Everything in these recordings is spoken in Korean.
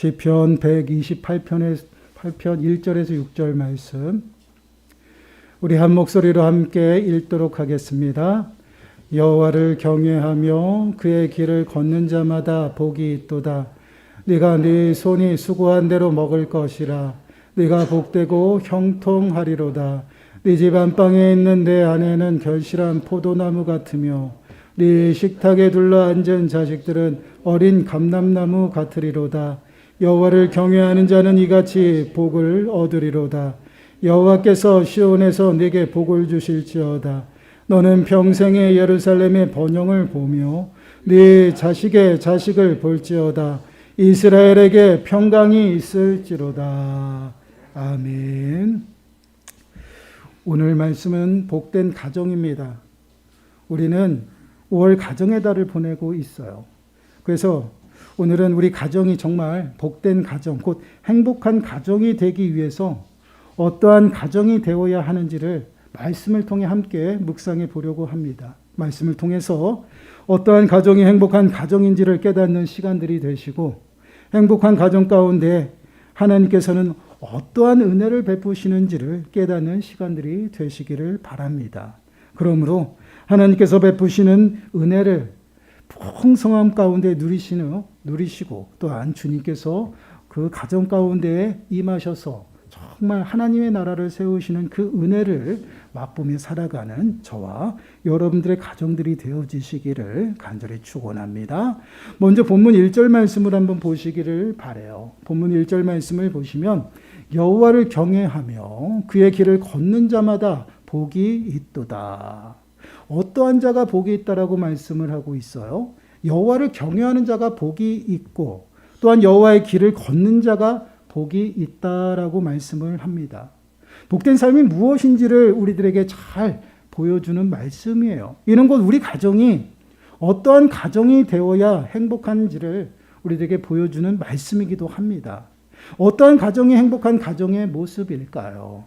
시편 128편 1절에서 6절 말씀 우리 한 목소리로 함께 읽도록 하겠습니다. 여호와를 경외하며 그의 길을 걷는 자마다 복이 있도다. 네가 네 손이 수고한 대로 먹을 것이라. 네가 복되고 형통하리로다. 네 집 안방에 있는 내 아내는 결실한 포도나무 같으며 네 식탁에 둘러 앉은 자식들은 어린 감람나무 같으리로다. 여호와를 경외하는 자는 이같이 복을 얻으리로다. 여호와께서 시온에서 네게 복을 주실지어다. 너는 평생에 예루살렘의 번영을 보며 네 자식의 자식을 볼지어다. 이스라엘에게 평강이 있을지로다. 아멘. 오늘 말씀은 복된 가정입니다. 우리는 5월 가정의 달을 보내고 있어요. 그래서 오늘은 우리 가정이 정말 복된 가정, 곧 행복한 가정이 되기 위해서 어떠한 가정이 되어야 하는지를 말씀을 통해 함께 묵상해 보려고 합니다. 말씀을 통해서 어떠한 가정이 행복한 가정인지를 깨닫는 시간들이 되시고 행복한 가정 가운데 하나님께서는 어떠한 은혜를 베푸시는지를 깨닫는 시간들이 되시기를 바랍니다. 그러므로 하나님께서 베푸시는 은혜를 풍성함 가운데 누리시고 또한 주님께서 그 가정 가운데 임하셔서 정말 하나님의 나라를 세우시는 그 은혜를 맛보며 살아가는 저와 여러분들의 가정들이 되어지시기를 간절히 축원합니다. 먼저 본문 1절 말씀을 한번 보시기를 바라요. 본문 1절 말씀을 보시면 여호와를 경외하며 그의 길을 걷는 자마다 복이 있도다. 어떠한 자가 복이 있다라고 말씀을 하고 있어요? 여호와를 경외하는 자가 복이 있고 또한 여호와의 길을 걷는 자가 복이 있다라고 말씀을 합니다. 복된 삶이 무엇인지를 우리들에게 잘 보여주는 말씀이에요. 이는 곧 우리 가정이 어떠한 가정이 되어야 행복한지를 우리들에게 보여주는 말씀이기도 합니다. 어떠한 가정이 행복한 가정의 모습일까요?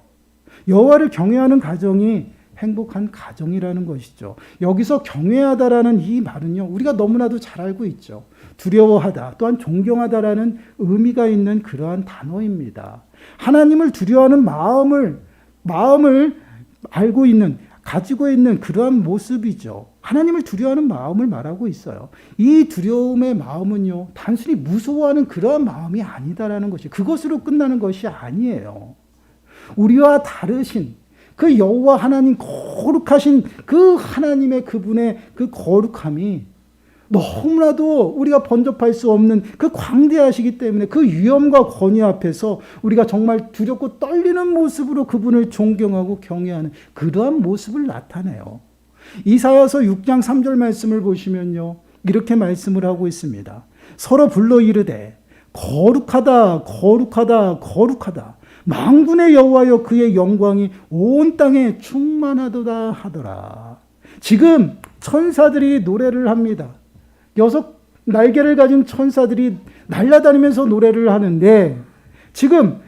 여호와를 경외하는 가정이 행복한 가정이라는 것이죠. 여기서 경외하다라는 이 말은요, 우리가 너무나도 잘 알고 있죠. 두려워하다, 또한 존경하다라는 의미가 있는 그러한 단어입니다. 하나님을 두려워하는 마음을 알고 있는, 가지고 있는 그러한 모습이죠. 하나님을 두려워하는 마음을 말하고 있어요. 이 두려움의 마음은요, 단순히 무서워하는 그러한 마음이 아니다라는 것이, 그것으로 끝나는 것이 아니에요. 우리와 다르신 그 여호와 하나님, 거룩하신 그 하나님의 그분의 그 거룩함이 너무나도 우리가 번접할 수 없는 그 광대하시기 때문에 그 위엄과 권위 앞에서 우리가 정말 두렵고 떨리는 모습으로 그분을 존경하고 경외하는 그러한 모습을 나타내요. 이사야서 6장 3절 말씀을 보시면요, 이렇게 말씀을 하고 있습니다. 서로 불러 이르되 거룩하다 거룩하다 거룩하다. 만군의 여호와여 그의 영광이 온 땅에 충만하도다 하더라. 지금 천사들이 노래를 합니다. 6 날개를 가진 천사들이 날아다니면서 노래를 하는데 지금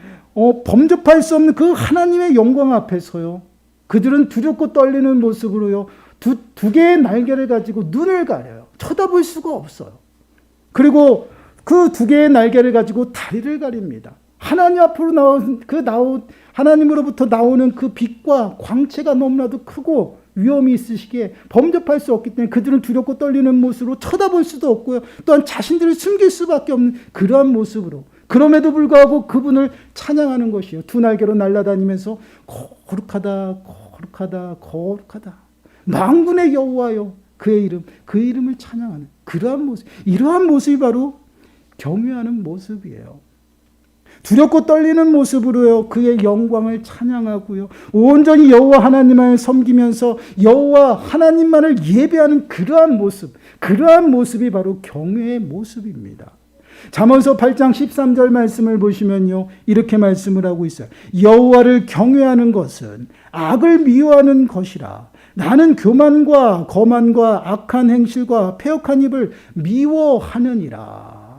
범접할 수 없는 그 하나님의 영광 앞에서요, 그들은 두렵고 떨리는 모습으로요, 두 개의 날개를 가지고 눈을 가려요. 쳐다볼 수가 없어요. 그리고 그 2개의 날개를 가지고 다리를 가립니다. 하나님 앞으로 하나님으로부터 나오는 그 빛과 광채가 너무나도 크고 위험이 있으시기에 범접할 수 없기 때문에 그들은 두렵고 떨리는 모습으로 쳐다볼 수도 없고요. 또한 자신들을 숨길 수밖에 없는 그러한 모습으로, 그럼에도 불구하고 그분을 찬양하는 것이요, 2 날개로 날아다니면서 거룩하다 거룩하다 거룩하다 만군의 여호와여 그의 이름, 그 이름을 찬양하는 그러한 모습, 이러한 모습이 바로 경외하는 모습이에요. 두렵고 떨리는 모습으로요, 그의 영광을 찬양하고요, 온전히 여호와 하나님을 섬기면서 여호와 하나님만을 예배하는 그러한 모습이 바로 경외의 모습입니다. 잠언서 8장 13절 말씀을 보시면요, 이렇게 말씀을 하고 있어요. 여호와를 경외하는 것은 악을 미워하는 것이라. 나는 교만과 거만과 악한 행실과 패역한 입을 미워하느니라.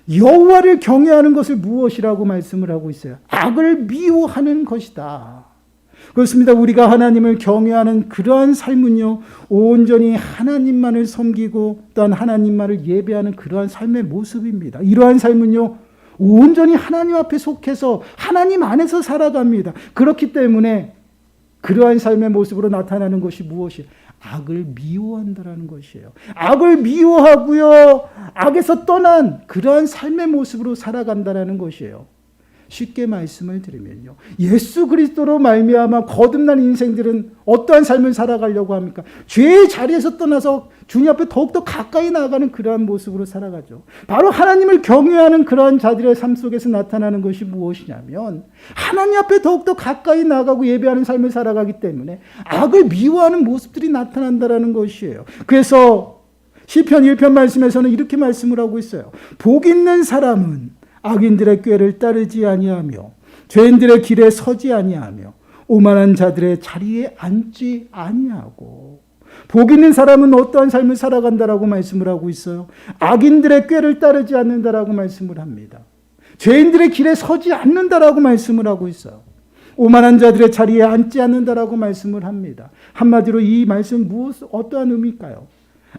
여호와를 경외하는 것을 무엇이라고 말씀을 하고 있어요? 악을 미워하는 것이다. 그렇습니다. 우리가 하나님을 경외하는 그러한 삶은요, 온전히 하나님만을 섬기고 또한 하나님만을 예배하는 그러한 삶의 모습입니다. 이러한 삶은요, 온전히 하나님 앞에 속해서 하나님 안에서 살아갑니다. 그렇기 때문에 그러한 삶의 모습으로 나타나는 것이 무엇이에요? 악을 미워한다라는 것이에요. 악을 미워하고요, 악에서 떠난 그러한 삶의 모습으로 살아간다라는 것이에요. 쉽게 말씀을 드리면요, 예수 그리스도로 말미암아 거듭난 인생들은 어떠한 삶을 살아가려고 합니까? 죄의 자리에서 떠나서 주님 앞에 더욱더 가까이 나아가는 그러한 모습으로 살아가죠. 바로 하나님을 경외하는 그러한 자들의 삶 속에서 나타나는 것이 무엇이냐면, 하나님 앞에 더욱더 가까이 나아가고 예배하는 삶을 살아가기 때문에 악을 미워하는 모습들이 나타난다라는 것이에요. 그래서 시편 1편 말씀에서는 이렇게 말씀을 하고 있어요. 복 있는 사람은 악인들의 꾀를 따르지 아니하며 죄인들의 길에 서지 아니하며 오만한 자들의 자리에 앉지 아니하고. 복 있는 사람은 어떠한 삶을 살아간다라고 말씀을 하고 있어요? 악인들의 꾀를 따르지 않는다라고 말씀을 합니다. 죄인들의 길에 서지 않는다라고 말씀을 하고 있어요. 오만한 자들의 자리에 앉지 않는다라고 말씀을 합니다. 한마디로 이 말씀 어떠한 의미일까요?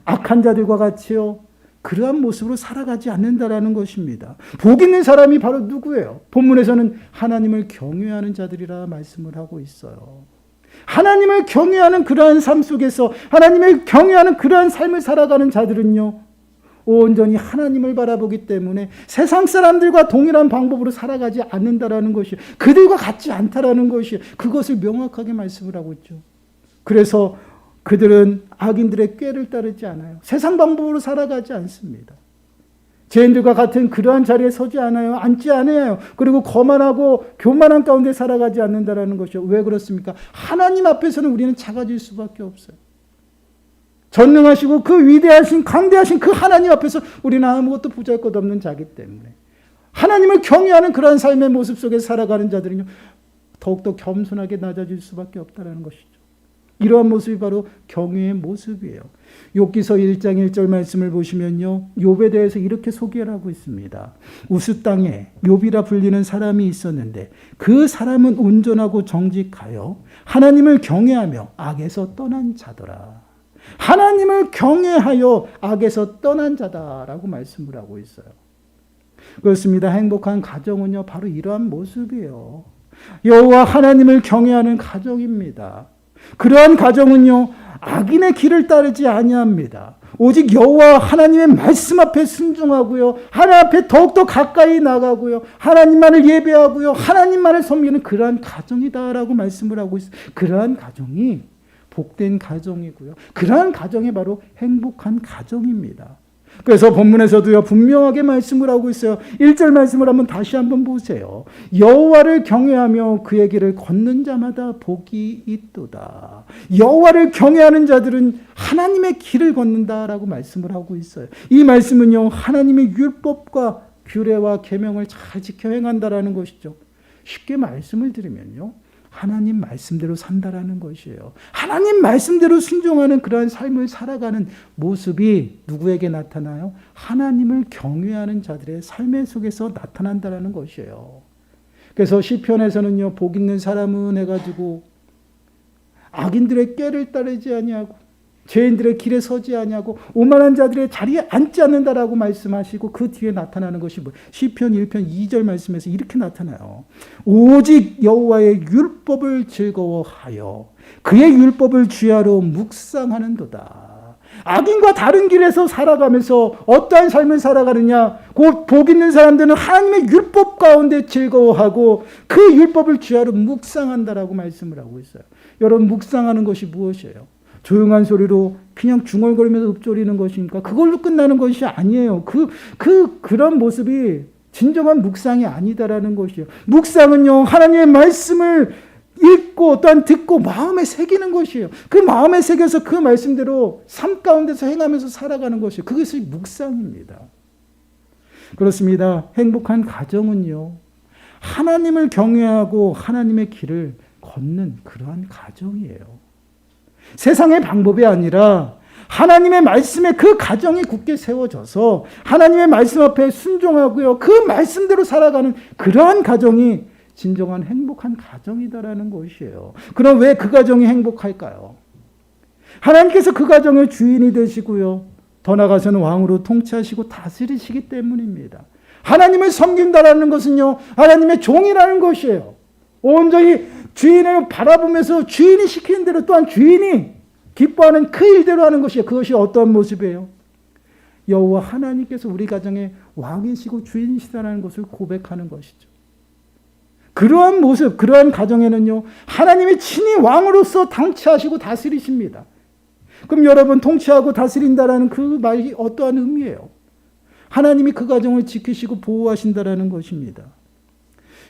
악한 자들과 같이요, 그러한 모습으로 살아가지 않는다라는 것입니다. 복 있는 사람이 바로 누구예요? 본문에서는 하나님을 경외하는 자들이라 말씀을 하고 있어요. 하나님을 경외하는 그러한 삶 속에서 하나님을 경외하는 그러한 삶을 살아가는 자들은요, 온전히 하나님을 바라보기 때문에 세상 사람들과 동일한 방법으로 살아가지 않는다라는 것이, 그들과 같지 않다라는 것이, 그것을 명확하게 말씀을 하고 있죠. 그래서 그들은 악인들의 꾀를 따르지 않아요. 세상 방법으로 살아가지 않습니다. 죄인들과 같은 그러한 자리에 서지 않아요. 앉지 않아요. 그리고 거만하고 교만한 가운데 살아가지 않는다라는 것이요. 왜 그렇습니까? 하나님 앞에서는 우리는 작아질 수밖에 없어요. 전능하시고 그 위대하신 강대하신 그 하나님 앞에서 우리는 아무것도 보잘것없는 자기 때문에 하나님을 경외하는 그러한 삶의 모습 속에 살아가는 자들은요, 더욱더 겸손하게 낮아질 수밖에 없다는 것이죠. 이러한 모습이 바로 경외의 모습이에요. 욥기서 1장 1절 말씀을 보시면요, 욥에 대해서 이렇게 소개를 하고 있습니다. 우스 땅에 욥이라 불리는 사람이 있었는데 그 사람은 온전하고 정직하여 하나님을 경외하며 악에서 떠난 자더라. 하나님을 경외하여 악에서 떠난 자다라고 말씀을 하고 있어요. 그렇습니다. 행복한 가정은요, 바로 이러한 모습이에요. 여호와 하나님을 경외하는 가정입니다. 그러한 가정은요, 악인의 길을 따르지 아니합니다. 오직 여호와 하나님의 말씀 앞에 순종하고요, 하나님 앞에 더욱더 가까이 나가고요, 하나님만을 예배하고요, 하나님만을 섬기는 그러한 가정이다라고 말씀을 하고 있어요. 그러한 가정이 복된 가정이고요, 그러한 가정이 바로 행복한 가정입니다. 그래서 본문에서도요, 분명하게 말씀을 하고 있어요. 1절 말씀을 다시 한번 보세요. 여호와를 경외하며 그의 길을 걷는 자마다 복이 있도다. 여호와를 경외하는 자들은 하나님의 길을 걷는다라고 말씀을 하고 있어요. 이 말씀은요, 하나님의 율법과 규례와 계명을 잘 지켜 행한다라는 것이죠. 쉽게 말씀을 드리면요, 하나님 말씀대로 산다라는 것이에요. 하나님 말씀대로 순종하는 그러한 삶을 살아가는 모습이 누구에게 나타나요? 하나님을 경외하는 자들의 삶의 속에서 나타난다라는 것이에요. 그래서 시편에서는요, 복 있는 사람은 해가지고 악인들의 꾀를 따르지 아니하고 죄인들의 길에 서지 아니하고 오만한 자들의 자리에 앉지 않는다라고 말씀하시고, 그 뒤에 나타나는 것이 시편 1편 2절 말씀에서 이렇게 나타나요. 오직 여호와의 율법을 즐거워하여 그의 율법을 주야로 묵상하는도다. 악인과 다른 길에서 살아가면서 어떠한 삶을 살아가느냐? 곧 복 있는 사람들은 하나님의 율법 가운데 즐거워하고 그 율법을 주야로 묵상한다라고 말씀을 하고 있어요. 여러분, 묵상하는 것이 무엇이에요? 조용한 소리로 그냥 중얼거리면서 읊조리는 것이니까 그걸로 끝나는 것이 아니에요. 그런 모습이 진정한 묵상이 아니다라는 것이에요. 묵상은요, 하나님의 말씀을 읽고 또한 듣고 마음에 새기는 것이에요. 그 마음에 새겨서 그 말씀대로 삶 가운데서 행하면서 살아가는 것이에요. 그것이 묵상입니다. 그렇습니다. 행복한 가정은요, 하나님을 경외하고 하나님의 길을 걷는 그러한 가정이에요. 세상의 방법이 아니라 하나님의 말씀에 그 가정이 굳게 세워져서 하나님의 말씀 앞에 순종하고요, 그 말씀대로 살아가는 그러한 가정이 진정한 행복한 가정이다라는 것이에요. 그럼 왜 그 가정이 행복할까요? 하나님께서 그 가정의 주인이 되시고요, 더 나아가서는 왕으로 통치하시고 다스리시기 때문입니다. 하나님을 섬긴다라는 것은요, 하나님의 종이라는 것이에요. 온전히 주인을 바라보면서 주인이 시키는 대로 또한 주인이 기뻐하는 그 일대로 하는 것이에요. 그것이 어떤 모습이에요? 여호와 하나님께서 우리 가정의 왕이시고 주인이시다는 것을 고백하는 것이죠. 그러한 모습, 그러한 가정에는요, 하나님이 친히 왕으로서 통치하시고 다스리십니다. 그럼 여러분, 통치하고 다스린다라는 그 말이 어떠한 의미예요? 하나님이 그 가정을 지키시고 보호하신다라는 것입니다.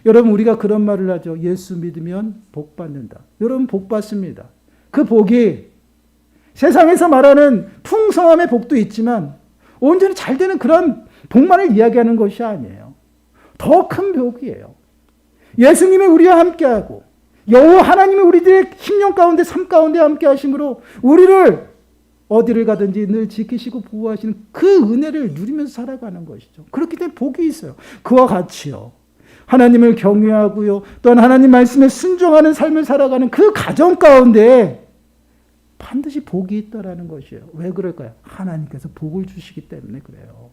여러분, 우리가 그런 말을 하죠. 예수 믿으면 복 받는다. 여러분, 복 받습니다. 그 복이 세상에서 말하는 풍성함의 복도 있지만 온전히 잘 되는 그런 복만을 이야기하는 것이 아니에요. 더 큰 복이에요. 예수님이 우리와 함께하고 여호와 하나님이 우리들의 심령 가운데 삶 가운데 함께 하심으로 우리를 어디를 가든지 늘 지키시고 보호하시는 그 은혜를 누리면서 살아가는 것이죠. 그렇기 때문에 복이 있어요. 그와 같이요, 하나님을 경외하고요, 또한 하나님 말씀에 순종하는 삶을 살아가는 그 가정 가운데 반드시 복이 있다라는 것이에요. 왜 그럴까요? 하나님께서 복을 주시기 때문에 그래요.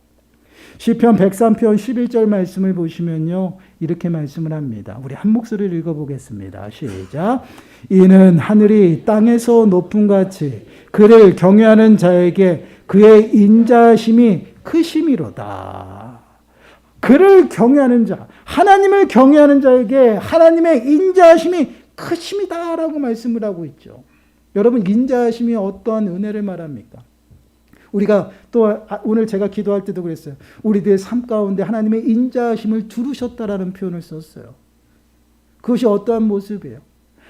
시편 103편 11절 말씀을 보시면요, 이렇게 말씀을 합니다. 우리 한 목소리를 읽어보겠습니다. 시작. 이는 하늘이 땅에서 높음같이 그를 경외하는 자에게 그의 인자심이 크심이로다. 그를 경외하는 자, 하나님을 경외하는 자에게 하나님의 인자심이 크심이다라고 말씀을 하고 있죠. 여러분, 인자심이 어떠한 은혜를 말합니까? 우리가 또 오늘 제가 기도할 때도 그랬어요. 우리들의 삶 가운데 하나님의 인자하심을 두르셨다라는 표현을 썼어요. 그것이 어떠한 모습이에요?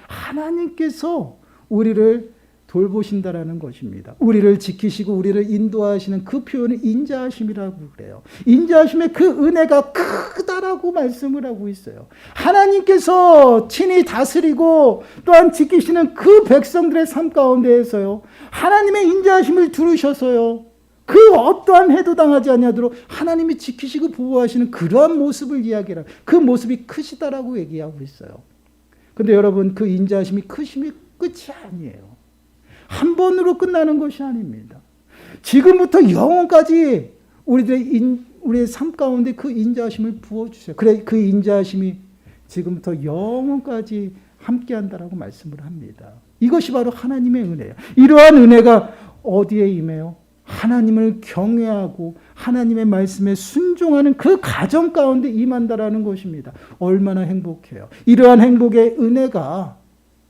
하나님께서 우리를 돌보신다라는 것입니다. 우리를 지키시고 우리를 인도하시는 그 표현을 인자하심이라고 그래요. 인자하심의 그 은혜가 크다라고 말씀을 하고 있어요. 하나님께서 친히 다스리고 또한 지키시는 그 백성들의 삶 가운데에서요, 하나님의 인자하심을 두르셔서요, 그 어떠한 해도 당하지 아니하도록 하나님이 지키시고 보호하시는 그러한 모습을 이야기하라. 그 모습이 크시다라고 얘기하고 있어요. 근데 여러분, 그 인자하심이 크심이 끝이 아니에요. 한 번으로 끝나는 것이 아닙니다. 지금부터 영원까지 우리의 삶 가운데 그 인자하심을 부어주세요. 그래, 그 인자하심이 지금부터 영원까지 함께한다라고 말씀을 합니다. 이것이 바로 하나님의 은혜예요. 이러한 은혜가 어디에 임해요? 하나님을 경외하고 하나님의 말씀에 순종하는 그 가정 가운데 임한다라는 것입니다. 얼마나 행복해요. 이러한 행복의 은혜가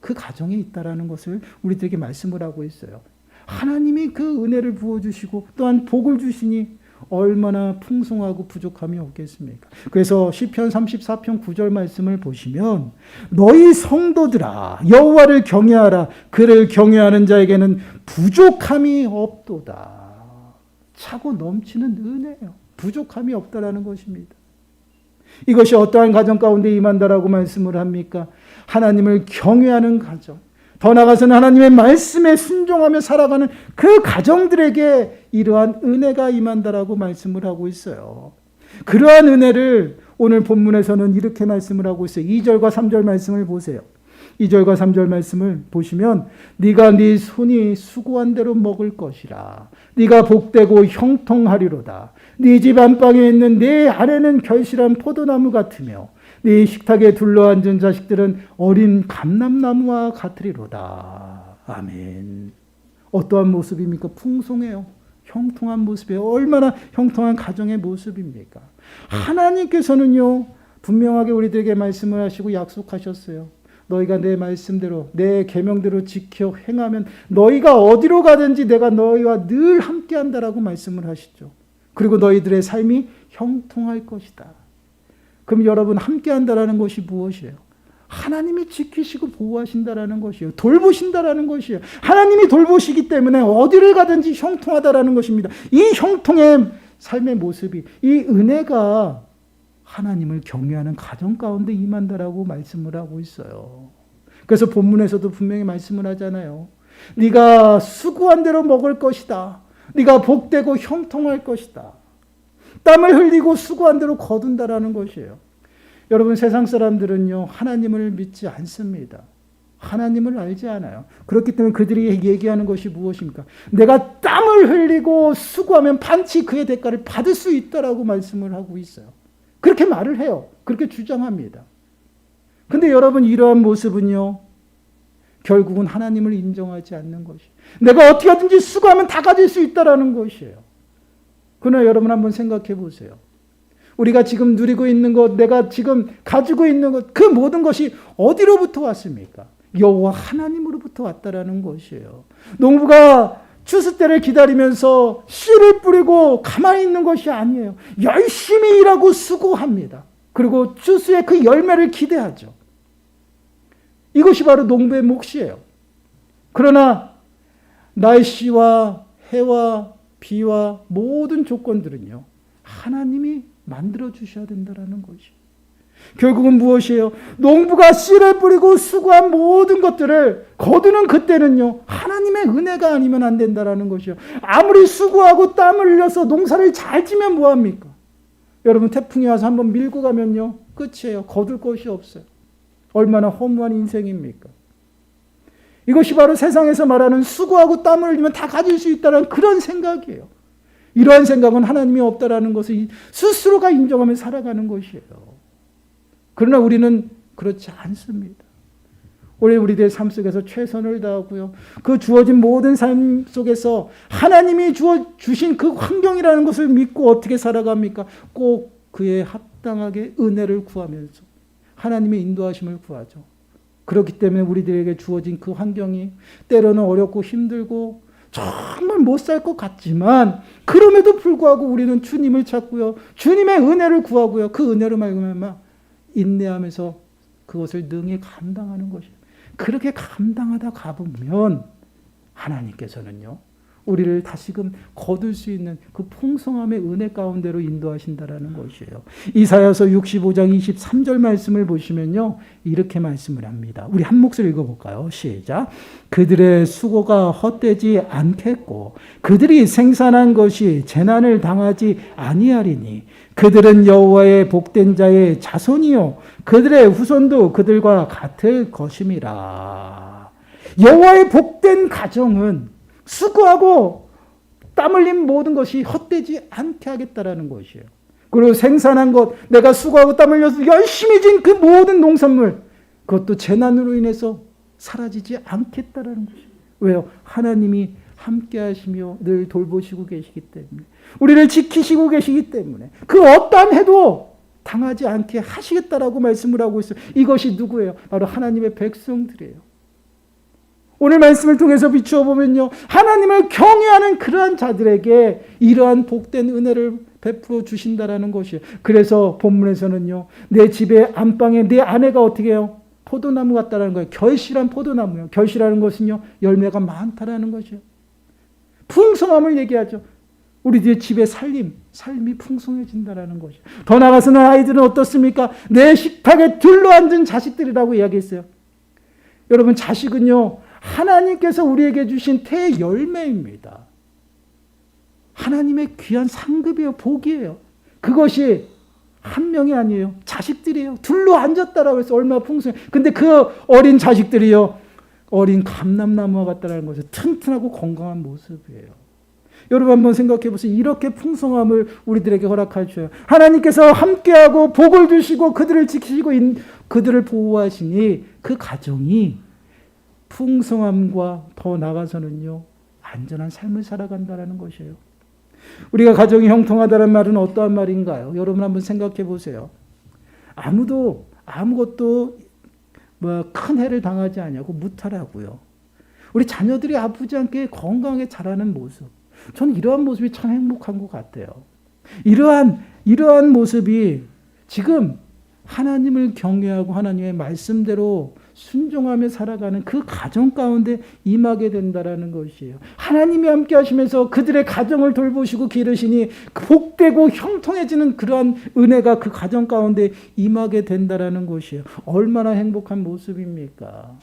그 가정에 있다라는 것을 우리들에게 말씀을 하고 있어요. 하나님이 그 은혜를 부어주시고 또한 복을 주시니 얼마나 풍성하고 부족함이 없겠습니까? 그래서 시편 34편 9절 말씀을 보시면 너희 성도들아 여호와를 경외하라. 그를 경외하는 자에게는 부족함이 없도다. 차고 넘치는 은혜예요. 부족함이 없다라는 것입니다. 이것이 어떠한 가정 가운데 임한다라고 말씀을 합니까? 하나님을 경외하는 가정, 더 나아가서는 하나님의 말씀에 순종하며 살아가는 그 가정들에게 이러한 은혜가 임한다라고 말씀을 하고 있어요. 그러한 은혜를 오늘 본문에서는 이렇게 말씀을 하고 있어요. 2절과 3절 말씀을 보세요. 2절과 3절 말씀을 보시면 네가 네 손이 수고한 대로 먹을 것이라. 네가 복되고 형통하리로다. 네 집 안방에 있는 네 아내는 결실한 포도나무 같으며 네 식탁에 둘러앉은 자식들은 어린 감람나무와 같으리로다. 아멘. 어떠한 모습입니까? 풍성해요. 형통한 모습이에요. 얼마나 형통한 가정의 모습입니까? 하나님께서는요, 분명하게 우리들에게 말씀을 하시고 약속하셨어요. 너희가 내 말씀대로 내 계명대로 지켜 행하면 너희가 어디로 가든지 내가 너희와 늘 함께한다라고 말씀을 하시죠. 그리고 너희들의 삶이 형통할 것이다. 그럼 여러분, 함께한다라는 것이 무엇이에요? 하나님이 지키시고 보호하신다라는 것이에요. 돌보신다라는 것이에요. 하나님이 돌보시기 때문에 어디를 가든지 형통하다라는 것입니다. 이 형통의 삶의 모습이, 이 은혜가 하나님을 경외하는 가정 가운데 임한다라고 말씀을 하고 있어요. 그래서 본문에서도 분명히 말씀을 하잖아요. 네가 수고한 대로 먹을 것이다. 네가 복되고 형통할 것이다. 땀을 흘리고 수고한 대로 거둔다라는 것이에요. 여러분, 세상 사람들은요, 하나님을 믿지 않습니다. 하나님을 알지 않아요. 그렇기 때문에 그들이 얘기하는 것이 무엇입니까? 내가 땀을 흘리고 수고하면 반드시 그의 대가를 받을 수 있다라고 말씀을 하고 있어요. 그렇게 말을 해요. 그렇게 주장합니다. 근데 여러분, 이러한 모습은요, 결국은 하나님을 인정하지 않는 것이에요. 내가 어떻게 하든지 수고하면 다 가질 수 있다라는 것이에요. 그러나 여러분 한번 생각해 보세요. 우리가 지금 누리고 있는 것, 내가 지금 가지고 있는 것, 그 모든 것이 어디로부터 왔습니까? 여호와 하나님으로부터 왔다라는 것이에요. 농부가 추수 때를 기다리면서 씨를 뿌리고 가만히 있는 것이 아니에요. 열심히 일하고 수고합니다. 그리고 추수의 그 열매를 기대하죠. 이것이 바로 농부의 몫이에요. 그러나 날씨와 해와 비와 모든 조건들은요, 하나님이 만들어 주셔야 된다는 것이에요. 결국은 무엇이에요? 농부가 씨를 뿌리고 수고한 모든 것들을 거두는 그때는요, 하나님의 은혜가 아니면 안 된다는 것이요. 아무리 수고하고 땀을 흘려서 농사를 잘 지면 뭐합니까? 여러분, 태풍이 와서 한번 밀고 가면요, 끝이에요. 거둘 것이 없어요. 얼마나 허무한 인생입니까? 이것이 바로 세상에서 말하는 수고하고 땀을 흘리면 다 가질 수 있다는 그런 생각이에요. 이러한 생각은 하나님이 없다라는 것을 스스로가 인정하며 살아가는 것이에요. 그러나 우리는 그렇지 않습니다. 우리들의 삶 속에서 최선을 다하고요. 그 주어진 모든 삶 속에서 하나님이 주신 그 환경이라는 것을 믿고 어떻게 살아갑니까? 꼭 그에 합당하게 은혜를 구하면서 하나님의 인도하심을 구하죠. 그렇기 때문에 우리들에게 주어진 그 환경이 때로는 어렵고 힘들고 정말 못 살 것 같지만 그럼에도 불구하고 우리는 주님을 찾고요. 주님의 은혜를 구하고요. 그 은혜로 말미암아 인내하면서 그것을 능히 감당하는 것이에요. 그렇게 감당하다 가보면 하나님께서는요, 우리를 다시금 거둘 수 있는 그 풍성함의 은혜 가운데로 인도하신다라는 것이에요. 이사야서 65장 23절 말씀을 보시면요, 이렇게 말씀을 합니다. 우리 한 목소리 읽어볼까요? 시작. 그들의 수고가 헛되지 않겠고 그들이 생산한 것이 재난을 당하지 아니하리니 그들은 여호와의 복된 자의 자손이요 그들의 후손도 그들과 같을 것임이라. 여호와의 복된 가정은 수고하고 땀 흘린 모든 것이 헛되지 않게 하겠다라는 것이에요. 그리고 생산한 것, 내가 수고하고 땀 흘려서 열심히 진 그 모든 농산물, 그것도 재난으로 인해서 사라지지 않겠다라는 것이에요. 왜요? 하나님이 함께 하시며 늘 돌보시고 계시기 때문에, 우리를 지키시고 계시기 때문에 그 어떠한 해도 당하지 않게 하시겠다라고 말씀을 하고 있어요. 이것이 누구예요? 바로 하나님의 백성들이에요. 오늘 말씀을 통해서 비추어 보면요, 하나님을 경외하는 그러한 자들에게 이러한 복된 은혜를 베풀어 주신다라는 것이에요. 그래서 본문에서는요, 내 집의 안방에 내 아내가 어떻게 해요? 포도나무 같다라는 거예요. 결실한 포도나무요. 결실하는 것은요, 열매가 많다라는 것이에요. 풍성함을 얘기하죠. 우리들의 집의 삶이 풍성해진다라는 것이에요. 더 나아가서는 아이들은 어떻습니까? 내 식탁에 둘러앉은 자식들이라고 이야기했어요. 여러분, 자식은요, 하나님께서 우리에게 주신 태열매입니다. 하나님의 귀한 상급이에요. 복이에요. 그것이 한 명이 아니에요. 자식들이에요. 둘러앉았다라고 해서 얼마나 풍성해요. 근데 그 어린 자식들이요, 어린 감람나무와 같다라는 것이 튼튼하고 건강한 모습이에요. 여러분 한번 생각해 보세요. 이렇게 풍성함을 우리들에게 허락하셔요. 하나님께서 함께하고 복을 주시고 그들을 지키시고 그들을 보호하시니 그 가정이 풍성함과 더 나아가서는요, 안전한 삶을 살아간다는 것이에요. 우리가 가정이 형통하다는 말은 어떠한 말인가요? 여러분 한번 생각해 보세요. 아무것도 큰 해를 당하지 않냐고 무탈하고요. 우리 자녀들이 아프지 않게 건강하게 자라는 모습. 저는 이러한 모습이 참 행복한 것 같아요. 이러한 모습이 지금 하나님을 경외하고 하나님의 말씀대로 순종하며 살아가는 그 가정 가운데 임하게 된다라는 것이에요. 하나님이 함께 하시면서 그들의 가정을 돌보시고 기르시니 복되고 형통해지는 그러한 은혜가 그 가정 가운데 임하게 된다라는 것이에요. 얼마나 행복한 모습입니까?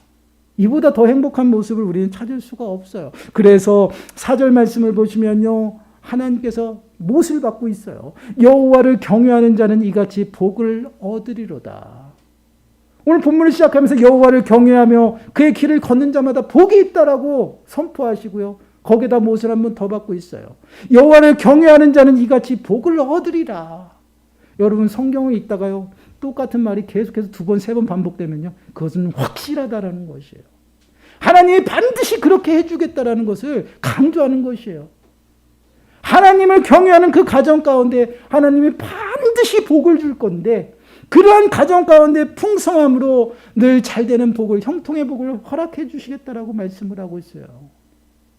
이보다 더 행복한 모습을 우리는 찾을 수가 없어요. 그래서 4절 말씀을 보시면요, 하나님께서 못을 받고 있어요. 여호와를 경외하는 자는 이같이 복을 얻으리로다. 오늘 본문을 시작하면서 여호와를 경외하며 그의 길을 걷는 자마다 복이 있다라고 선포하시고요. 거기에다 못을 한 번 더 받고 있어요. 여호와를 경외하는 자는 이같이 복을 얻으리라. 여러분 성경을 읽다가요, 똑같은 말이 계속해서 2번, 3번 반복되면요, 그것은 확실하다라는 것이에요. 하나님이 반드시 그렇게 해주겠다라는 것을 강조하는 것이에요. 하나님을 경외하는 그 가정 가운데 하나님이 반드시 복을 줄 건데, 그러한 가정 가운데 풍성함으로 늘 잘되는 복을, 형통의 복을 허락해 주시겠다라고 말씀을 하고 있어요.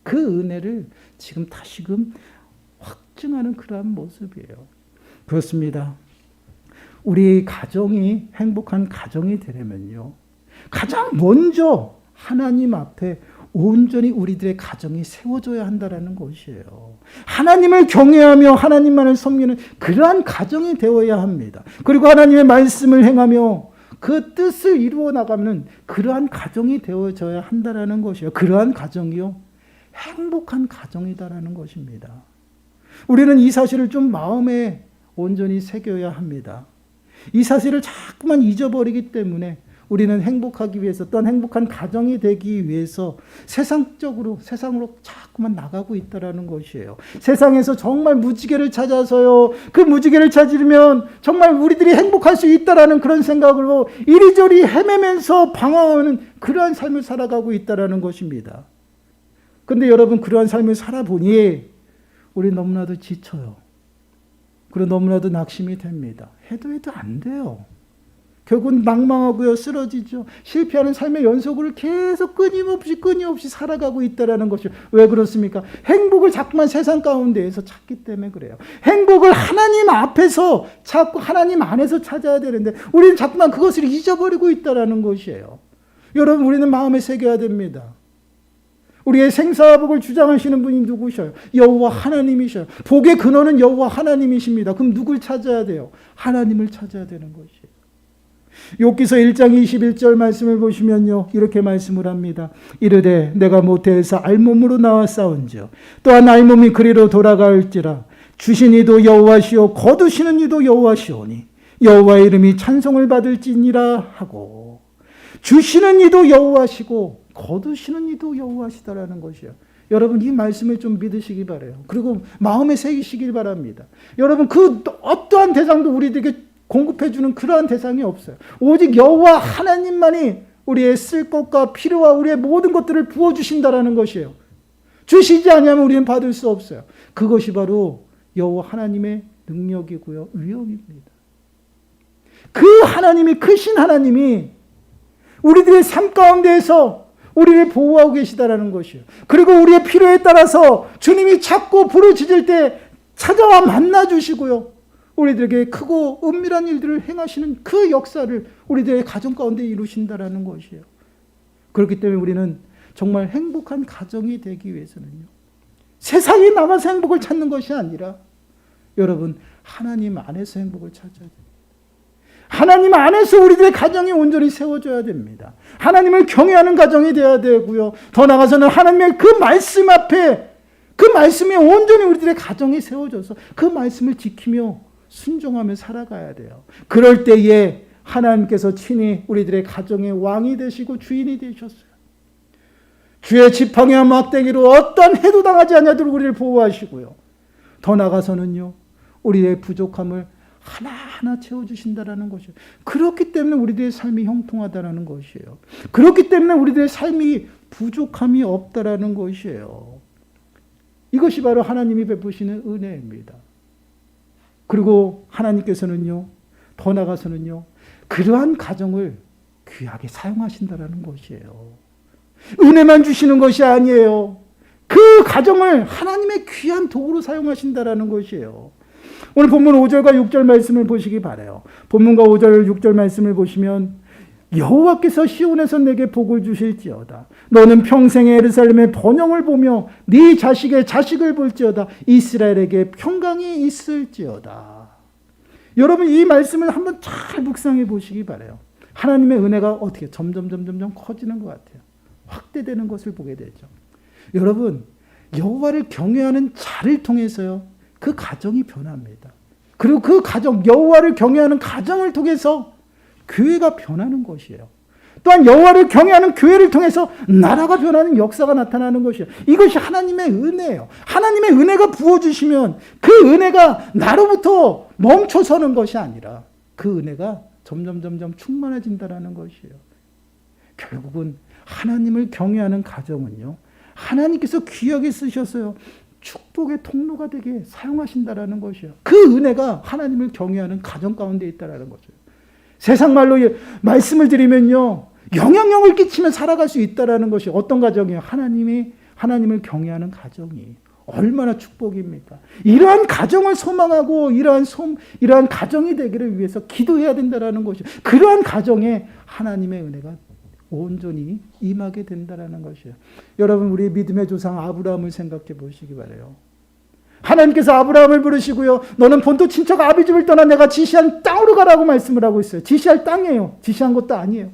그 은혜를 지금 다시금 확증하는 그러한 모습이에요. 그렇습니다. 우리 가정이 행복한 가정이 되려면요, 가장 먼저 하나님 앞에 온전히 우리들의 가정이 세워져야 한다는 것이에요. 하나님을 경외하며 하나님만을 섬기는 그러한 가정이 되어야 합니다. 그리고 하나님의 말씀을 행하며 그 뜻을 이루어 나가는 그러한 가정이 되어져야 한다는 것이에요. 그러한 가정이요, 행복한 가정이다라는 것입니다. 우리는 이 사실을 좀 마음에 온전히 새겨야 합니다. 이 사실을 자꾸만 잊어버리기 때문에 우리는 행복하기 위해서, 또한 행복한 가정이 되기 위해서 세상으로 자꾸만 나가고 있다는 것이에요. 세상에서 정말 무지개를 찾아서요, 그 무지개를 찾으면 정말 우리들이 행복할 수 있다는 그런 생각으로 이리저리 헤매면서 방황하는 그러한 삶을 살아가고 있다는 것입니다. 그런데 여러분, 그러한 삶을 살아보니 우리 너무나도 지쳐요. 그리고 너무나도 낙심이 됩니다. 해도 안 돼요. 결국은 망망하고요, 쓰러지죠. 실패하는 삶의 연속을 계속 끊임없이 살아가고 있다는 것이죠. 왜 그렇습니까? 행복을 자꾸만 세상 가운데에서 찾기 때문에 그래요. 행복을 하나님 앞에서 찾고 하나님 안에서 찾아야 되는데 우리는 자꾸만 그것을 잊어버리고 있다는 것이에요. 여러분, 우리는 마음에 새겨야 됩니다. 우리의 생사복을 주장하시는 분이 누구셔요? 여호와 하나님이셔요. 복의 근원은 여호와 하나님이십니다. 그럼 누굴 찾아야 돼요? 하나님을 찾아야 되는 것이에요. 욥기서 1장 21절 말씀을 보시면요, 이렇게 말씀을 합니다. 이르되 내가 모태에서 알몸으로 나와 싸운지요, 또한 알몸이 그리로 돌아갈지라. 주신 이도 여호와시오, 거두시는 이도 여호와시오니 여호와의 이름이 찬송을 받을지니라 하고. 주시는 이도 여호와시고 거두시는 이도 여호와시다라는 것이에요. 여러분, 이 말씀을 좀 믿으시기 바라요. 그리고 마음에 새기시길 바랍니다. 여러분, 그 어떠한 대상도 우리들에게 공급해주는 그러한 대상이 없어요. 오직 여호와 하나님만이 우리의 쓸 것과 필요와 우리의 모든 것들을 부어주신다라는 것이에요. 주시지 않으면 우리는 받을 수 없어요. 그것이 바로 여호와 하나님의 능력이고요, 위엄입니다. 그 하나님이, 크신 하나님이 우리들의 삶 가운데에서 우리를 보호하고 계시다라는 것이에요. 그리고 우리의 필요에 따라서 주님이 찾고 부르짖을 때 찾아와 만나주시고요, 우리들에게 크고 은밀한 일들을 행하시는 그 역사를 우리들의 가정 가운데 이루신다라는 것이에요. 그렇기 때문에 우리는 정말 행복한 가정이 되기 위해서는요, 세상에 나가서 행복을 찾는 것이 아니라 여러분, 하나님 안에서 행복을 찾아야 됩니다. 하나님 안에서 우리들의 가정이 온전히 세워져야 됩니다. 하나님을 경외하는 가정이 되어야 되고요, 더 나아가서는 하나님의 그 말씀 앞에, 그 말씀에 온전히 우리들의 가정이 세워져서 그 말씀을 지키며 순종하며 살아가야 돼요. 그럴 때에 하나님께서 친히 우리들의 가정의 왕이 되시고 주인이 되셨어요. 주의 지팡이와 막대기로 어떠한 해도 당하지 않도록 우리를 보호하시고요, 더 나아가서는요, 우리의 부족함을 하나하나 채워주신다라는 것이에요. 그렇기 때문에 우리들의 삶이 형통하다라는 것이에요. 그렇기 때문에 우리들의 삶이 부족함이 없다라는 것이에요. 이것이 바로 하나님이 베푸시는 은혜입니다. 그리고 하나님께서는요, 더 나아가서는요, 그러한 가정을 귀하게 사용하신다라는 것이에요. 은혜만 주시는 것이 아니에요. 그 가정을 하나님의 귀한 도구로 사용하신다라는 것이에요. 오늘 본문 5절과 6절 말씀을 보시기 바라요. 본문과 5절, 6절 말씀을 보시면 여호와께서 시온에서 내게 복을 주실지어다. 너는 평생에 예루살렘의 번영을 보며 네 자식의 자식을 볼지어다. 이스라엘에게 평강이 있을지어다. 여러분, 이 말씀을 한번 잘 묵상해 보시기 바라요. 하나님의 은혜가 어떻게 점점 커지는 것 같아요. 확대되는 것을 보게 되죠. 여러분, 여호와를 경외하는 자를 통해서요, 그 가정이 변합니다. 그리고 그 가정, 여호와를 경외하는 가정을 통해서 교회가 변하는 것이에요. 또한 여호와를 경외하는 교회를 통해서 나라가 변하는 역사가 나타나는 것이에요. 이것이 하나님의 은혜예요. 하나님의 은혜가 부어주시면 그 은혜가 나로부터 멈춰서는 것이 아니라 그 은혜가 점점 충만해진다라는 것이에요. 결국은 하나님을 경외하는 가정은요, 하나님께서 귀하게 쓰셨어요. 축복의 통로가 되게 사용하신다라는 것이에요. 그 은혜가 하나님을 경외하는 가정 가운데 있다라는 거죠. 세상 말로 말씀을 드리면요, 영향력을 끼치며 살아갈 수 있다라는 것이 어떤 가정이에요? 하나님을 경외하는 가정이 얼마나 축복입니까? 이러한 가정을 소망하고 이러한 가정이 되기를 위해서 기도해야 된다라는 것이에요. 그러한 가정에 하나님의 은혜가 온전히 임하게 된다라는 것이에요. 여러분, 우리 믿음의 조상 아브라함을 생각해 보시기 바라요. 하나님께서 아브라함을 부르시고요, 너는 본토 친척 아비 집을 떠나 내가 지시한 땅으로 가라고 말씀을 하고 있어요. 지시할 땅이에요. 지시한 것도 아니에요.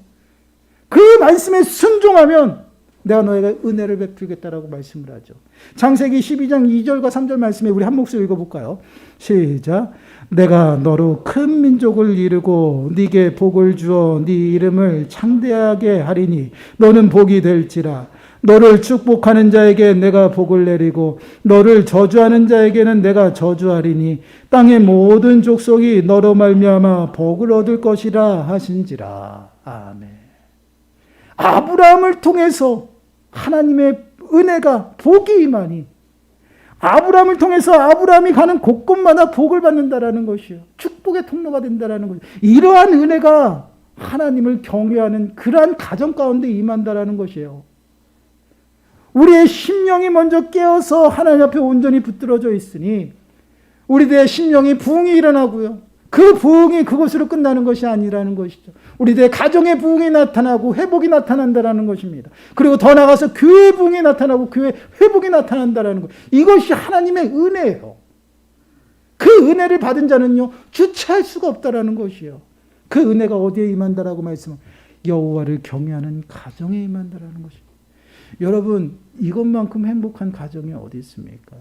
그 말씀에 순종하면 내가 너에게 은혜를 베풀겠다라고 말씀을 하죠. 창세기 12장 2절과 3절 말씀에 우리 한 목소리 읽어볼까요? 시작. 내가 너로 큰 민족을 이루고 네게 복을 주어 네 이름을 창대하게 하리니 너는 복이 될지라. 너를 축복하는 자에게 내가 복을 내리고 너를 저주하는 자에게는 내가 저주하리니 땅의 모든 족속이 너로 말미암아 복을 얻을 것이라 하신지라. 아멘. 아브라함을 통해서 하나님의 은혜가 복이 임하니 아브라함을 통해서 아브라함이 가는 곳곳마다 복을 받는다라는 것이요, 축복의 통로가 된다라는 것이요. 이러한 은혜가 하나님을 경외하는 그러한 가정 가운데 임한다라는 것이에요. 우리의 심령이 먼저 깨어서 하나님 앞에 온전히 붙들어져 있으니 우리들의 심령이 부흥이 일어나고요, 그 부흥이 그것으로 끝나는 것이 아니라는 것이죠. 우리들의 가정의 부흥이 나타나고 회복이 나타난다라는 것입니다. 그리고 더 나아가서 교회의 부흥이 나타나고 교회 회복이 나타난다라는 것. 이것이 하나님의 은혜예요. 그 은혜를 받은 자는요, 주체할 수가 없다라는 것이에요. 그 은혜가 어디에 임한다라고 말씀은 여호와를 경외하는 가정에 임한다라는 것입니다. 여러분, 이것만큼 행복한 가정이 어디 있습니까?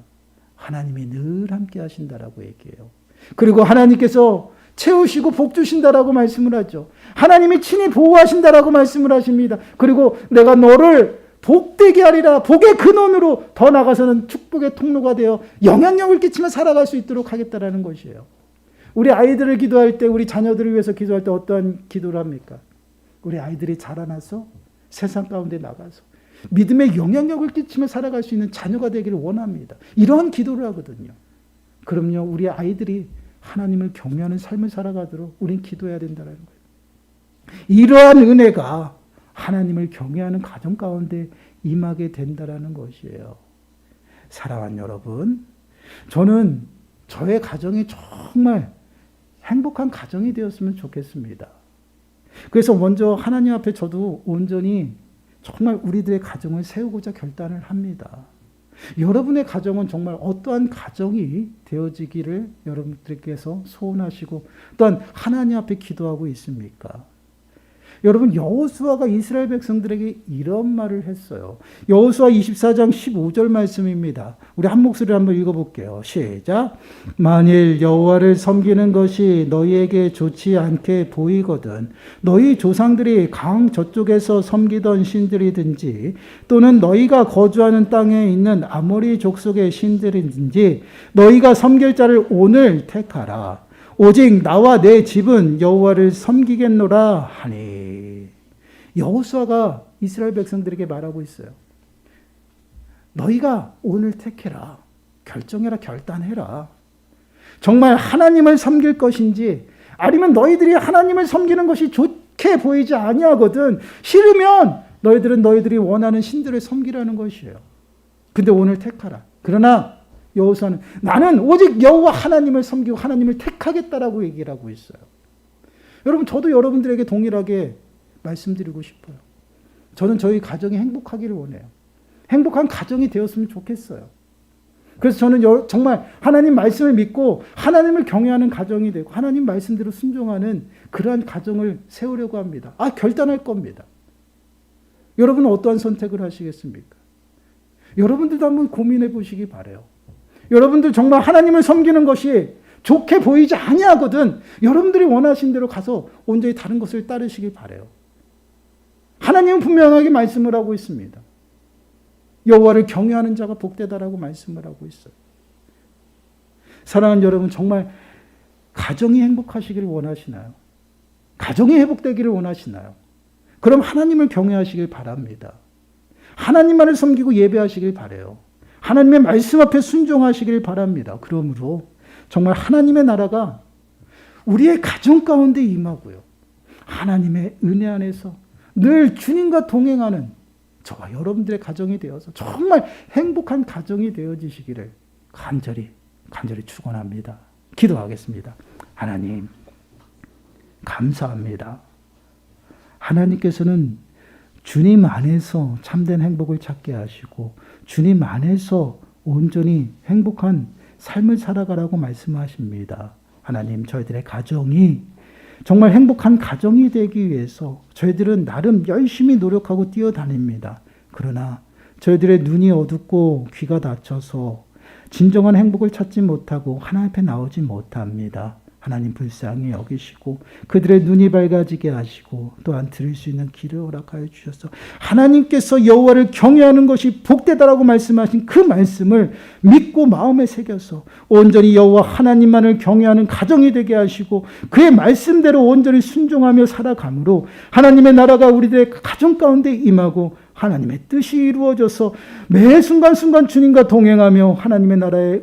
하나님이 늘 함께 하신다라고 얘기해요. 그리고 하나님께서 채우시고 복 주신다라고 말씀을 하죠. 하나님이 친히 보호하신다라고 말씀을 하십니다. 그리고 내가 너를 복되게 하리라. 복의 근원으로 더 나가서는 축복의 통로가 되어 영향력을 끼치며 살아갈 수 있도록 하겠다라는 것이에요. 우리 아이들을 기도할 때, 우리 자녀들을 위해서 기도할 때 어떠한 기도를 합니까? 우리 아이들이 자라나서 세상 가운데 나가서 믿음의 영향력을 끼치며 살아갈 수 있는 자녀가 되기를 원합니다. 이러한 기도를 하거든요. 그럼요, 우리 아이들이 하나님을 경외하는 삶을 살아가도록 우린 기도해야 된다는 거예요. 이러한 은혜가 하나님을 경외하는 가정 가운데 임하게 된다는 것이에요. 사랑하는 여러분, 저는 저의 가정이 정말 행복한 가정이 되었으면 좋겠습니다. 그래서 먼저 하나님 앞에 저도 온전히 정말 우리들의 가정을 세우고자 결단을 합니다. 여러분의 가정은 정말 어떠한 가정이 되어지기를 여러분들께서 소원하시고 또한 하나님 앞에 기도하고 있습니까? 여러분, 여호수아가 이스라엘 백성들에게 이런 말을 했어요. 여호수아 24장 15절 말씀입니다. 우리 한 목소리로 한번 읽어볼게요. 시작. 만일 여호와를 섬기는 것이 너희에게 좋지 않게 보이거든 너희 조상들이 강 저쪽에서 섬기던 신들이든지 또는 너희가 거주하는 땅에 있는 아모리 족속의 신들이든지 너희가 섬길 자를 오늘 택하라. 오직 나와 내 집은 여호와를 섬기겠노라 하니. 여호수아가 이스라엘 백성들에게 말하고 있어요. 너희가 오늘 택해라. 결정해라. 결단해라. 정말 하나님을 섬길 것인지 아니면 너희들이 하나님을 섬기는 것이 좋게 보이지 아니하거든 싫으면 너희들은 너희들이 원하는 신들을 섬기라는 것이에요. 근데 오늘 택하라. 그러나 여호수아는 나는 오직 여호와 하나님을 섬기고 하나님을 택하겠다라고 얘기를 하고 있어요. 여러분, 저도 여러분들에게 동일하게 말씀드리고 싶어요. 저는 저희 가정이 행복하기를 원해요. 행복한 가정이 되었으면 좋겠어요. 그래서 저는 정말 하나님 말씀을 믿고 하나님을 경외하는 가정이 되고 하나님 말씀대로 순종하는 그러한 가정을 세우려고 합니다. 결단할 겁니다. 여러분은 어떠한 선택을 하시겠습니까? 여러분들도 한번 고민해 보시기 바라요. 여러분들 정말 하나님을 섬기는 것이 좋게 보이지 아니하거든 여러분들이 원하신 대로 가서 온전히 다른 것을 따르시길 바라요. 하나님은 분명하게 말씀을 하고 있습니다. 여호와를 경외하는 자가 복되다라고 말씀을 하고 있어요. 사랑하는 여러분, 정말 가정이 행복하시기를 원하시나요? 가정이 회복되기를 원하시나요? 그럼 하나님을 경외하시길 바랍니다. 하나님만을 섬기고 예배하시길 바라요. 하나님의 말씀 앞에 순종하시길 바랍니다. 그러므로 정말 하나님의 나라가 우리의 가정 가운데 임하고요. 하나님의 은혜 안에서 늘 주님과 동행하는 저와 여러분들의 가정이 되어서 정말 행복한 가정이 되어지시기를 간절히 축원합니다. 기도하겠습니다. 하나님 감사합니다. 하나님께서는 주님 안에서 참된 행복을 찾게 하시고 주님 안에서 온전히 행복한 삶을 살아가라고 말씀하십니다. 하나님, 저희들의 가정이 정말 행복한 가정이 되기 위해서 저희들은 나름 열심히 노력하고 뛰어다닙니다. 그러나 저희들의 눈이 어둡고 귀가 닫혀서 진정한 행복을 찾지 못하고 하나님 앞에 나오지 못합니다. 하나님 불쌍히 여기시고 그들의 눈이 밝아지게 하시고 또한 들을 수 있는 귀를 허락하여 주셔서 하나님께서 여호와를 경외하는 것이 복되다라고 말씀하신 그 말씀을 믿고 마음에 새겨서 온전히 여호와 하나님만을 경외하는 가정이 되게 하시고 그의 말씀대로 온전히 순종하며 살아감으로 하나님의 나라가 우리들의 가정 가운데 임하고 하나님의 뜻이 이루어져서 매 순간순간 주님과 동행하며 하나님의 나라의